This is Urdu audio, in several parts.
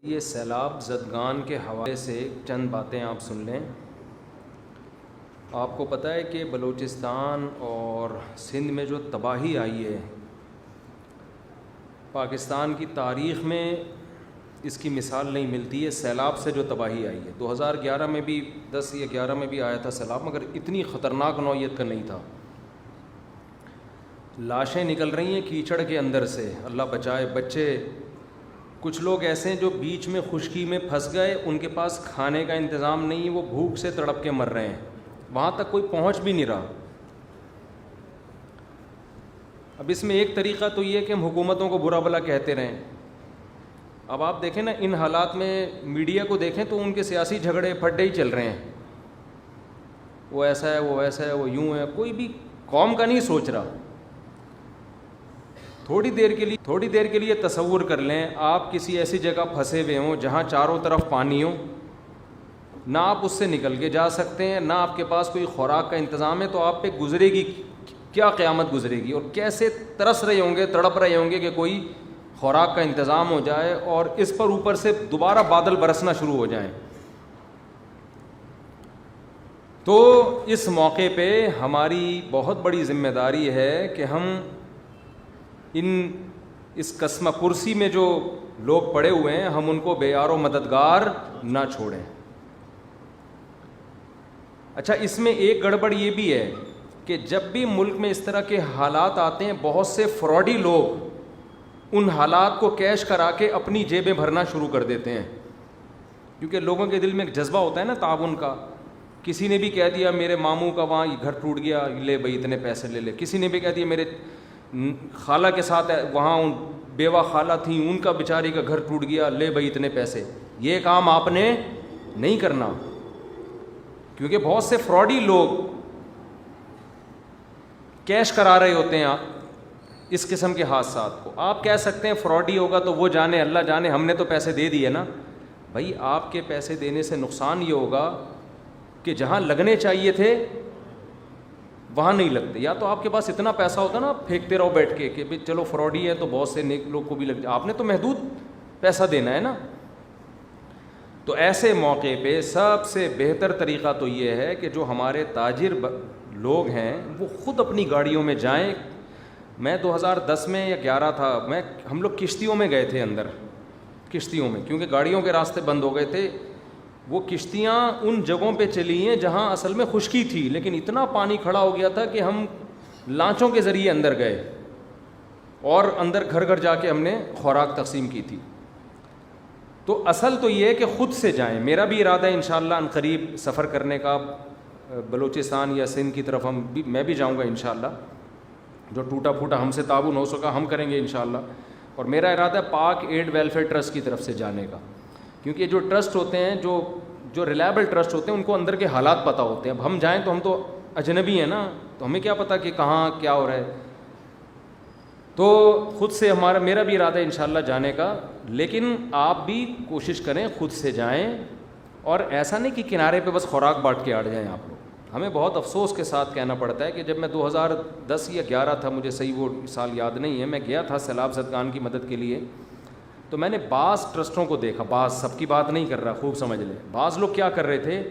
یہ سیلاب زدگان کے حوالے سے چند باتیں آپ سن لیں۔ آپ کو پتہ ہے کہ بلوچستان اور سندھ میں جو تباہی آئی ہے، پاکستان کی تاریخ میں اس کی مثال نہیں ملتی ہے۔ سیلاب سے جو تباہی آئی ہے 2011 میں بھی 10 یا 11 میں بھی آیا تھا سیلاب، مگر اتنی خطرناک نوعیت کا نہیں تھا۔ لاشیں نکل رہی ہیں کیچڑ کے اندر سے، اللہ بچائے۔ بچے، کچھ لوگ ایسے ہیں جو بیچ میں خشکی میں پھنس گئے، ان کے پاس کھانے کا انتظام نہیں ہے، وہ بھوک سے تڑپ کے مر رہے ہیں، وہاں تک کوئی پہنچ بھی نہیں رہا۔ اب اس میں ایک طریقہ تو یہ ہے کہ ہم حکومتوں کو برا بھلا کہتے رہیں۔ اب آپ دیکھیں نا، ان حالات میں میڈیا کو دیکھیں تو ان کے سیاسی جھگڑے پھڈے ہی چل رہے ہیں، وہ ایسا ہے، وہ ایسا ہے، وہ یوں ہے، کوئی بھی قوم کا نہیں سوچ رہا۔ تھوڑی دیر کے لیے تصور کر لیں، آپ کسی ایسی جگہ پھنسے ہوئے ہوں جہاں چاروں طرف پانی ہو، نہ آپ اس سے نکل کے جا سکتے ہیں، نہ آپ کے پاس کوئی خوراک کا انتظام ہے، تو آپ پہ گزرے گی کیا قیامت گزرے گی، اور کیسے ترس رہے ہوں گے، تڑپ رہے ہوں گے کہ کوئی خوراک کا انتظام ہو جائے اور اس پر اوپر سے دوبارہ بادل برسنا شروع ہو جائیں۔ تو اس موقع پہ ہماری بہت بڑی ذمہ داری ہے کہ ہم اس قسمہ پرسی میں جو لوگ پڑے ہوئے ہیں، ہم ان کو بے یار و مددگار نہ چھوڑیں۔ اچھا، اس میں ایک گڑبڑ یہ بھی ہے کہ جب بھی ملک میں اس طرح کے حالات آتے ہیں، بہت سے فراڈی لوگ ان حالات کو کیش کرا کے اپنی جیبیں بھرنا شروع کر دیتے ہیں، کیونکہ لوگوں کے دل میں ایک جذبہ ہوتا ہے نا تعاون کا۔ کسی نے بھی کہہ دیا میرے ماموں کا وہاں گھر ٹوٹ گیا، لے بھائی اتنے پیسے لے لے۔ کسی نے بھی کہہ دیا میرے خالہ کے ساتھ وہاں بیوہ خالہ تھیں، ان کا بیچاری کا گھر ٹوٹ گیا، لے بھائی اتنے پیسے۔ یہ کام آپ نے نہیں کرنا، کیونکہ بہت سے فراڈی لوگ کیش کرا رہے ہوتے ہیں اس قسم کے حادثات کو۔ آپ کہہ سکتے ہیں فراڈی ہوگا تو وہ جانے، اللہ جانے، ہم نے تو پیسے دے دیے نا۔ بھائی آپ کے پیسے دینے سے نقصان یہ ہوگا کہ جہاں لگنے چاہیے تھے وہاں نہیں لگتے۔ یا تو آپ کے پاس اتنا پیسہ ہوتا نا، پھینکتے رہو بیٹھ کے کہ بھئی چلو فراڈی ہے تو بہت سے نیک لوگ کو بھی لگ جائے، آپ نے تو محدود پیسہ دینا ہے نا۔ تو ایسے موقع پہ سب سے بہتر طریقہ تو یہ ہے کہ جو ہمارے تاجر لوگ ہیں وہ خود اپنی گاڑیوں میں جائیں۔ میں 2010 میں یا 11 تھا، ہم لوگ کشتیوں میں گئے تھے اندر، کشتیوں میں، کیونکہ گاڑیوں کے راستے بند ہو گئے تھے۔ وہ کشتیاں ان جگہوں پہ چلی ہیں جہاں اصل میں خشکی تھی، لیکن اتنا پانی کھڑا ہو گیا تھا کہ ہم لانچوں کے ذریعے اندر گئے اور اندر گھر گھر جا کے ہم نے خوراک تقسیم کی تھی۔ تو اصل تو یہ ہے کہ خود سے جائیں۔ میرا بھی ارادہ ہے انشاءاللہ ان قریب سفر کرنے کا، بلوچستان یا سندھ کی طرف میں بھی جاؤں گا انشاءاللہ۔ جو ٹوٹا پھوٹا ہم سے تعاون ہو سکا ہم کریں گے انشاءاللہ، اور میرا ارادہ ہے پاک ایڈ ویلفیئر ٹرسٹ کی طرف سے جانے کا، کیونکہ جو ٹرسٹ ہوتے ہیں، جو ریلائبل ٹرسٹ ہوتے ہیں، ان کو اندر کے حالات پتہ ہوتے ہیں۔ اب ہم جائیں تو ہم تو اجنبی ہیں نا، تو ہمیں کیا پتہ کہ کہاں کیا ہو رہا ہے۔ تو خود سے میرا بھی ارادہ ہے انشاءاللہ جانے کا، لیکن آپ بھی کوشش کریں خود سے جائیں، اور ایسا نہیں کہ کنارے پہ بس خوراک بانٹ کے ہٹ جائیں آپ لوگ۔ ہمیں بہت افسوس کے ساتھ کہنا پڑتا ہے کہ جب میں 2010 یا 11 تھا، مجھے صحیح وہ سال یاد نہیں ہے، میں گیا تھا سیلاب زدگان کی مدد کے لیے، تو میں نے بعض ٹرسٹوں کو دیکھا، بعض، سب کی بات نہیں کر رہا، خوب سمجھ لیں۔ بعض لوگ کیا کر رہے تھے،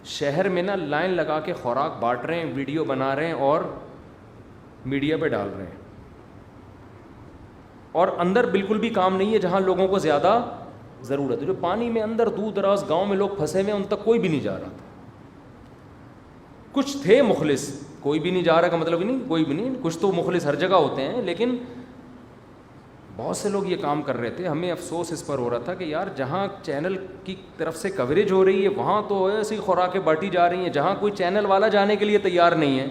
شہر میں نا لائن لگا کے خوراک بانٹ رہے ہیں، ویڈیو بنا رہے ہیں اور میڈیا پہ ڈال رہے ہیں، اور اندر بالکل بھی کام نہیں ہے جہاں لوگوں کو زیادہ ضرورت ہے۔ جو پانی میں اندر دور دراز گاؤں میں لوگ پھنسے ہوئے ہیں، ان تک کوئی بھی نہیں جا رہا تھا۔ کچھ تھے مخلص، کوئی بھی نہیں جا رہا کا مطلب نہیں کوئی بھی نہیں، کچھ تو مخلص ہر جگہ ہوتے ہیں، لیکن بہت سے لوگ یہ کام کر رہے تھے۔ ہمیں افسوس اس پر ہو رہا تھا کہ یار جہاں چینل کی طرف سے کوریج ہو رہی ہے وہاں تو ایسی خوراکیں بانٹی جا رہی ہیں، جہاں کوئی چینل والا جانے کے لیے تیار نہیں ہے۔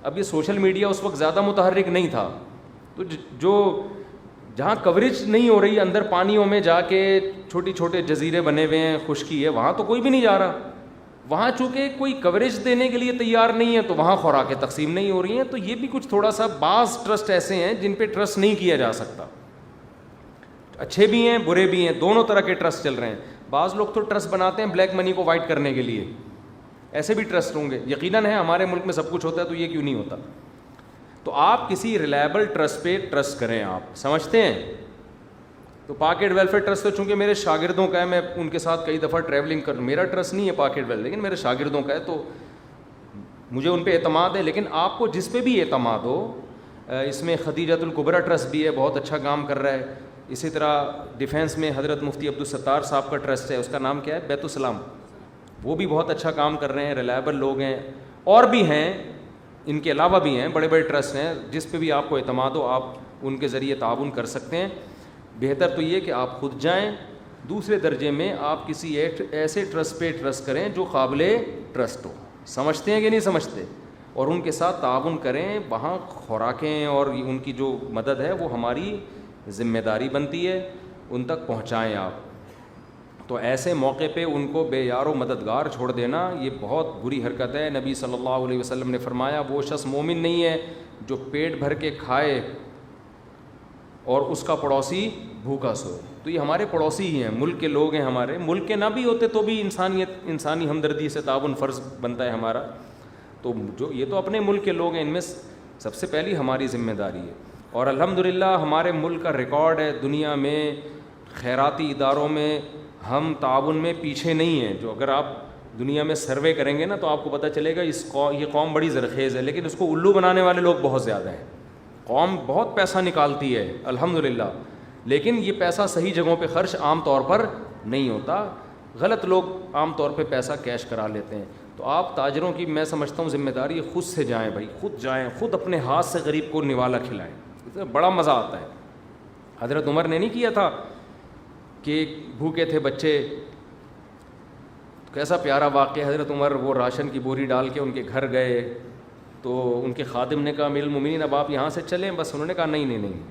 اب یہ سوشل میڈیا اس وقت زیادہ متحرک نہیں تھا، تو جہاں کوریج نہیں ہو رہی، اندر پانیوں میں جا کے چھوٹی چھوٹے جزیرے بنے ہوئے ہیں، خشکی ہے، وہاں تو کوئی بھی نہیں جا رہا۔ وہاں چونکہ کوئی کوریج دینے کے لیے تیار نہیں ہے تو وہاں خوراکیں تقسیم نہیں ہو رہی ہیں۔ تو یہ بھی کچھ تھوڑا سا، بعض ٹرسٹ ایسے ہیں جن پہ ٹرسٹ نہیں کیا جا سکتا، اچھے بھی ہیں برے بھی ہیں، دونوں طرح کے ٹرسٹ چل رہے ہیں۔ بعض لوگ تو ٹرسٹ بناتے ہیں بلیک منی کو وائٹ کرنے کے لیے، ایسے بھی ٹرسٹ ہوں گے، یقیناً ہے، ہمارے ملک میں سب کچھ ہوتا ہے تو یہ کیوں نہیں ہوتا۔ تو آپ کسی ریلائبل ٹرسٹ پہ ٹرسٹ کریں، آپ سمجھتے ہیں۔ تو پاکٹ ویلفیئر ٹرسٹ تو چونکہ میرے شاگردوں کا ہے, میں ان کے ساتھ کئی دفعہ ٹریولنگ کر, میرا ٹرسٹ نہیں ہے پاکٹ ویل, لیکن میرے شاگردوں کا ہے, تو مجھے ان پہ اعتماد ہے. لیکن آپ کو جس پہ بھی اعتماد ہو, اس میں خدیجۃ الکبریٰ ٹرسٹ بھی ہے, بہت اچھا کام کر رہا ہے. اسی طرح ڈیفینس میں حضرت مفتی عبدالستار صاحب کا ٹرسٹ ہے, اس کا نام کیا ہے, بیت السلام, وہ بھی بہت اچھا کام کر رہے ہیں, ریلائبل لوگ ہیں. اور بھی ہیں, ان کے علاوہ بھی ہیں بڑے بڑے ٹرسٹ ہیں, جس پہ بھی آپ کو اعتماد ہو آپ ان کے ذریعے تعاون کر سکتے ہیں. بہتر تو یہ کہ آپ خود جائیں. دوسرے درجے میں آپ کسی ایسے ٹرسٹ پہ ٹرسٹ کریں جو قابل ٹرسٹ ہو. سمجھتے ہیں کہ نہیں سمجھتے؟ اور ان کے ساتھ تعاون کریں. وہاں خوراکیں اور ان کی جو مدد ہے وہ ہماری ذمہ داری بنتی ہے, ان تک پہنچائیں آپ. تو ایسے موقع پہ ان کو بے یار و مددگار چھوڑ دینا یہ بہت بری حرکت ہے. نبی صلی اللہ علیہ وسلم نے فرمایا وہ شخص مومن نہیں ہے جو پیٹ بھر کے کھائے اور اس کا پڑوسی بھوکا سوئے. تو یہ ہمارے پڑوسی ہی ہیں, ملک کے لوگ ہیں ہمارے. ملک کے نہ بھی ہوتے تو بھی انسانی ہمدردی سے تعاون فرض بنتا ہے ہمارا. تو جو یہ تو اپنے ملک کے لوگ ہیں, ان میں سب سے پہلی ہماری ذمہ داری ہے. اور الحمدللہ ہمارے ملک کا ریکارڈ ہے دنیا میں, خیراتی اداروں میں ہم تعاون میں پیچھے نہیں ہیں. جو اگر آپ دنیا میں سروے کریں گے نا تو آپ کو پتہ چلے گا یہ قوم بڑی زرخیز ہے, لیکن اس کو الو بنانے والے لوگ بہت زیادہ ہیں. قوم بہت پیسہ نکالتی ہے الحمدللہ, لیکن یہ پیسہ صحیح جگہوں پہ خرچ عام طور پر نہیں ہوتا. غلط لوگ عام طور پہ پیسہ کیش کرا لیتے ہیں. تو آپ تاجروں کی میں سمجھتا ہوں ذمہ داری خود سے جائیں بھائی, خود جائیں, خود اپنے ہاتھ سے غریب کو نوالا کھلائیں. بڑا مزہ آتا ہے. حضرت عمر نے نہیں کیا تھا کہ بھوکے تھے بچے, کیسا پیارا واقعہ. حضرت عمر وہ راشن کی بوری ڈال کے ان کے گھر گئے, تو ان کے خادم نے کہا امیر المومنین اب آپ یہاں سے چلیں بس. انہوں نے کہا نہیں نہیں نہیں,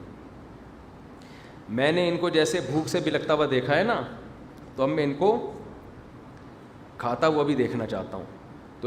میں نے ان کو جیسے بھوک سے بلکتا ہوا دیکھا ہے نا, تو اب میں ان کو کھاتا ہوا بھی دیکھنا چاہتا ہوں.